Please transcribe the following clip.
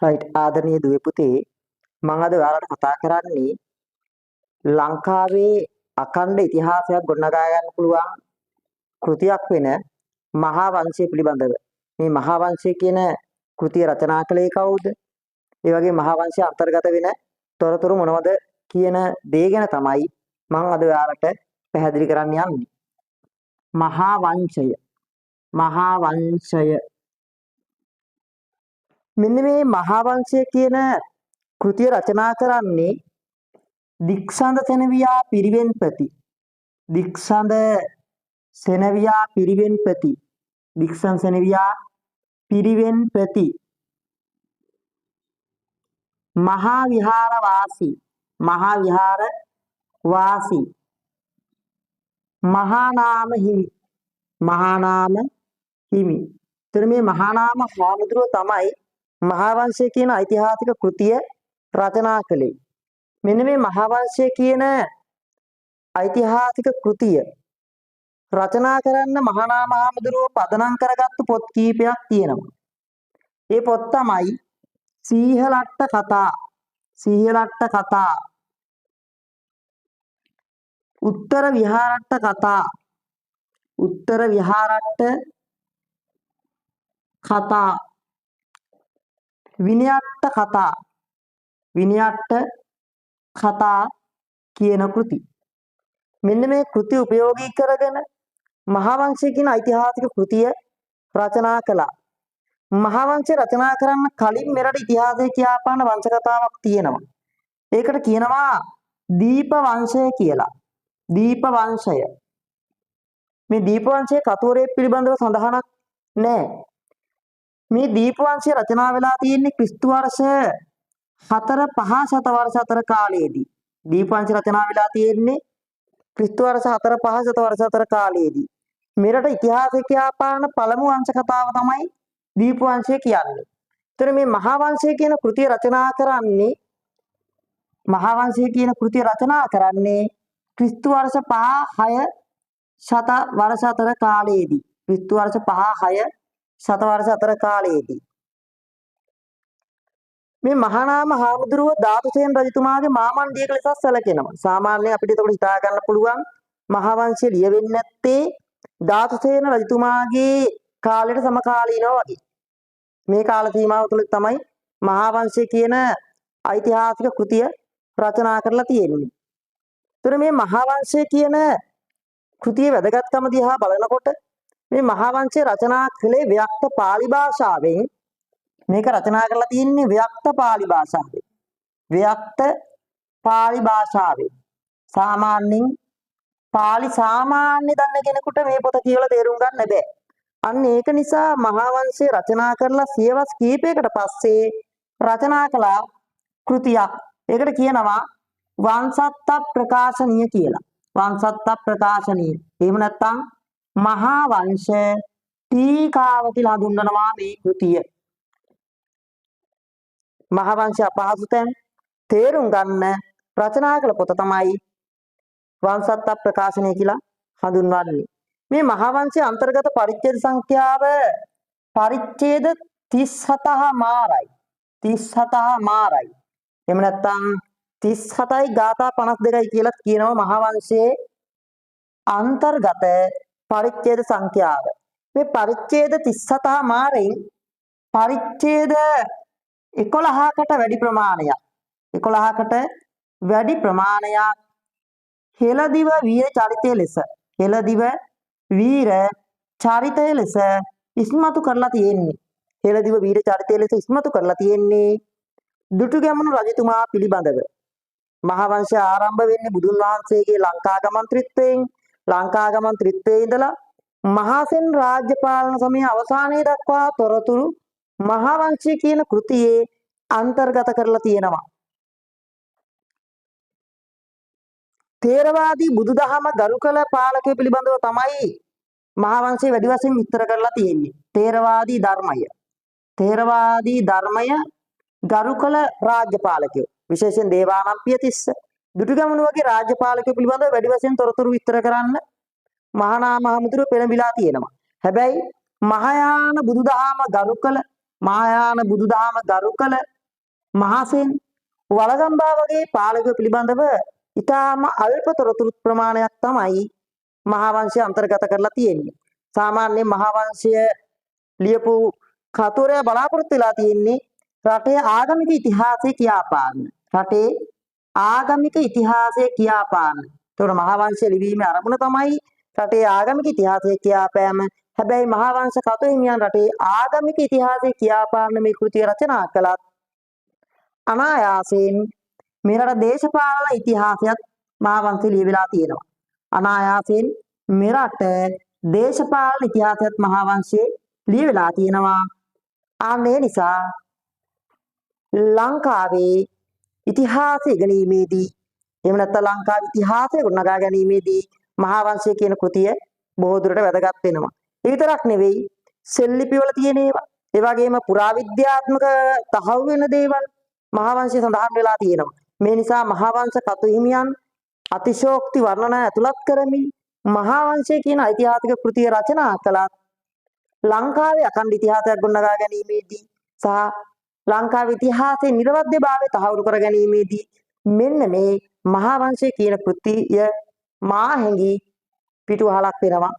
Right ආදරණීය දුවේ පුතේ මම අද ඔයාලට කතා කරන්නේ ලංකාවේ අඛණ්ඩ ඉතිහාසයක් ගොඩනගා ගන්න පුළුවන් කෘතියක් වෙන මහා වංශය පිළිබඳව. මේ මහා වංශය කියන කෘතිය රචනා කළේ කවුද? ඒ වගේ මහා වංශය අන්තර්ගත වෙන තොරතුරු මොනවද කියන දේ ගැන තමයි මම අද ඔයාලට පැහැදිලි කරන්න යන්නේ. මහා වංශය. මහා වංශය. මෙන්න මේ මහා වංශය කියන කෘතිය රචනා කරන්නේ දික්සඳ සෙනවියා පිරිවෙන්පති. දික්සඳ සෙනවියා පිරිවෙන්පති. දික්සඳ සෙනවියා පිරිවෙන්පති. මහා විහාර වාසී. මහා විහාර වාසී. මහා නාම හිමි. මහා නාම හිමි. එතන මේ මහා නාම හාමුදුරුව තමයි මහා වංශය කියන ඓතිහාසික කෘතිය රචනා කළේ. මෙන්න මේ මහා වංශය කියන ඓතිහාසික කෘතිය රචනා කරන්න මහා නාම හාමුදුරුව පදනම් කරගත්තු පොත් කීපයක් තියෙනවා. ඒ පොත් තමයි සීහලට්ට කතා. සීහලට්ට කතා. උත්තර විහාරට්ට කතා. උත්තර විහාරට්ට කතා. විනයට්ට කතා. විනයට්ට කතා කියන කෘති. මෙන්න මේ කෘති උපයෝගී කරගෙන මහා වංශය කියන ඓතිහාසික කෘතිය රචනා කළා. මහා වංශය රචනා කරන්න කලින් මෙරට ඉතිහාසයේ කියාපාන වංශ කතාවක් තියෙනවා. ඒකට කියනවා දීප වංශය කියලා. දීප වංශය. මේ දීප වංශයේ කතුවරයෙක් පිළිබඳව සඳහනක් නැහැ. මේ දීප වංශය රචනා වෙලා තියෙන්නේ ක්‍රිස්තු වර්ෂ 4-5 ශතවර්ෂ අතර කාලයේදී. දීප වංශය රචනා වෙලා තියෙන්නේ ක්‍රිස්තු වර්ෂ 4-5 ශතවර්ෂ අතර කාලයේදී. මෙරට ඉතිහාසයේ කියාපාන පළමු වංශ කතාව තමයි දීප වංශය කියන්නේ. ඒතර මේ මහා වංශය කියන කෘතිය රචනා කරන්නේ ක්‍රිස්තු වර්ෂ 5-6 ශත වර්ෂ අතර කාලයේදී. ක්‍රිස්තු වර්ෂ 5-6 ශත වර්ෂ අතර කාලයේදී. මේ මහා නාම හාමුදුරුව ධාතුසේන රජතුමාගේ මාමණ්ඩියක ලෙස සැලකෙනවා. සාමාන්‍යයෙන් අපිට ඒක හිතා ගන්න පුළුවන් මහා වංශය ලියවෙන්නේ නැත්තේ ධාතුසේන රජතුමාගේ කාලයට සමකාලීනව වගේ. මේ කාල සීමාව තුළ තමයි මහා වංශය කියන ඓතිහාසික කෘතිය රචනා කරලා තියෙන්නේ. ඒතර මේ මහා වංශය කියන කෘතියේ වැදගත්කම දිහා බලනකොට මේ මහා වංශය රචනා කළේ ව්‍යක්ත පාලි භාෂාවෙන්. මේක රචනා කරලා තියෙන්නේ ව්‍යක්ත පාලි භාෂාවෙන්. ව්‍යක්ත පාලි භාෂාවෙන්. සාමාන්‍යයෙන් පාලි සාමාන්‍ය දන්න කෙනෙකුට මේ පොත කියවලා තේරුම් ගන්න බෑ. අන්න ඒක නිසා මහා වංශය රචනා කරලා සියවස් කීපයකට පස්සේ රචනා කළ කෘතියක්. ඒකට කියනවා වංශත්ත ප්‍රකාශනීය කියලා. වංශත්ත ප්‍රකාශනීය. එහෙම නැත්නම් මහා වංශ ටීකාව කියලා හඳුන්වනවා මේ කෘතිය. මහා වංශය අපහසුතෙන් තේරුම් ගන්න රචනා කළ පොත තමයි වංශත්ත ප්‍රකාශනීය කියලා හඳුන්වන්නේ. මේ මහා වංශයේ අන්තර්ගත පරිච්ඡේද සංඛ්‍යාව පරිච්ඡේද 37 මාරයි. 37 මාරයි. එහෙම නැත්නම් 37යි ගාථා 52යි කියලා කියනවා මහා වංශයේ අන්තර්ගත පරිච්ඡේද සංඛ්‍යාව. මේ පරිච්ඡේද 37 මාරෙන් පරිච්ඡේද 11කට වැඩි ප්‍රමාණයක් 11කට වැඩි ප්‍රමාණයක් හෙළදිව වීර චරිතය ලෙස හෙළදිව වීර චරිතය ලෙස ඉස්මතු කරලා තියෙන්නේ. හෙළදිව වීර චරිතය ලෙස ඉස්මතු කරලා තියෙන්නේ දුටුගැමුණු රජතුමා පිළිබඳව. මහා වංශය ආරම්භ වෙන්නේ බුදුන් වහන්සේගේ ලංකාගමන් ත්‍රිත්වයෙන්. ලංකාගමන් ත්‍රිත්වයේ ඉඳලා මහාසෙන් රාජ්‍ය පාලන සමය අවසානයේ දක්වා තොරතුරු මහා වංශය කියන කෘතියේ අන්තර්ගත කරලා තියෙනවා. තේරවාදී බුදුදහම ගරු කළ පාලකයෝ පිළිබඳව තමයි මහා වංශය වැඩි වශයෙන් විස්තර කරලා තියෙන්නේ. තේරවාදී ධර්මය ගරු කළ රාජ්‍ය පාලකයෝ විශේෂයෙන් දේවානම්පියතිස්ස දුටුගැමුණු වගේ රාජ්‍ය පාලකයෝ පිළිබඳව වැඩි වශයෙන් තොරතුරු විස්තර කරන්න මහා නාම හාමුදුරුවෝ පෙළඹිලා තියෙනවා. හැබැයි මහායාන බුදුදහම ගරු කළ මහායාන බුදුදහම ගරු කළ මහසෙන් වළගම්බා වගේ පාලකයෝ පිළිබඳව ඊටාම අල්ප තොරතුරු ප්‍රමාණයක් තමයි මහාවංශය අන්තර්ගත කරලා තියෙන්නේ. සාමාන්‍ය මහාවංශය ලියපු කතුරයා බලාපොරොත්තු වෙලා තියෙන්නේ රටේ ආගමික ඉතිහාසය කියාපාන්න. රටේ ආගමික ඉතිහාසය කියාපාන්න. ඒතකොට මහාවංශය ලිවීමේ අරමුණ තමයි රටේ ආගමික ඉතිහාසය කියාපෑම. හැබැයි මහාවංශ කතු හිමියන් රටේ ආගමික ඉතිහාසය කියාපාන්න මේ කෘතිය රචනා කළත් අනායාසයෙන් මේ රට දේශපාලන ඉතිහාසයත් මහාවංශය ලියවිලා තියෙනවා. අනායාසයෙන් මේ රට දේශපාලන ඉතිහාසයත් මහාවංශයේ ලියවිලා තියෙනවා. ඒ නිසා ලංකාවේ ඉතිහාසය ඉගෙනීමේදී එහෙම නැත්නම් ලංකාවේ ඉතිහාසය ගොඩනගා ගැනීමේදී මහාවංශය කියන කෘතිය බොහෝ දුරට වැදගත් වෙනවා. ඒ විතරක් නෙවෙයි සෙල්ලිපිවල තියෙන ඒවා, ඒ වගේම පුරාවිද්‍යාත්මක තහවුරු වෙන දේවල් මහාවංශයේ සඳහන් වෙලා තියෙනවා. මේ නිසා මහාවංශ කතු හිමියන් අතිශෝක්ති වර්ණන ඇතුළත් කරමින් මහාවංශය කියන ඓතිහාසික කෘතිය රචනා කළත් ලංකාවේ අඛණ්ඩ ඉතිහාසයක් ගොඩනගා ගැනීමේදී සහ ලංකාවේ ඉතිහාසයේ නිර්වද්‍යභාවය තහවුරු කර ගැනීමේදී මෙන්න මේ මහාවංශය කියන කෘතිය මා හැඟි පිටුවහලක් වෙනවා.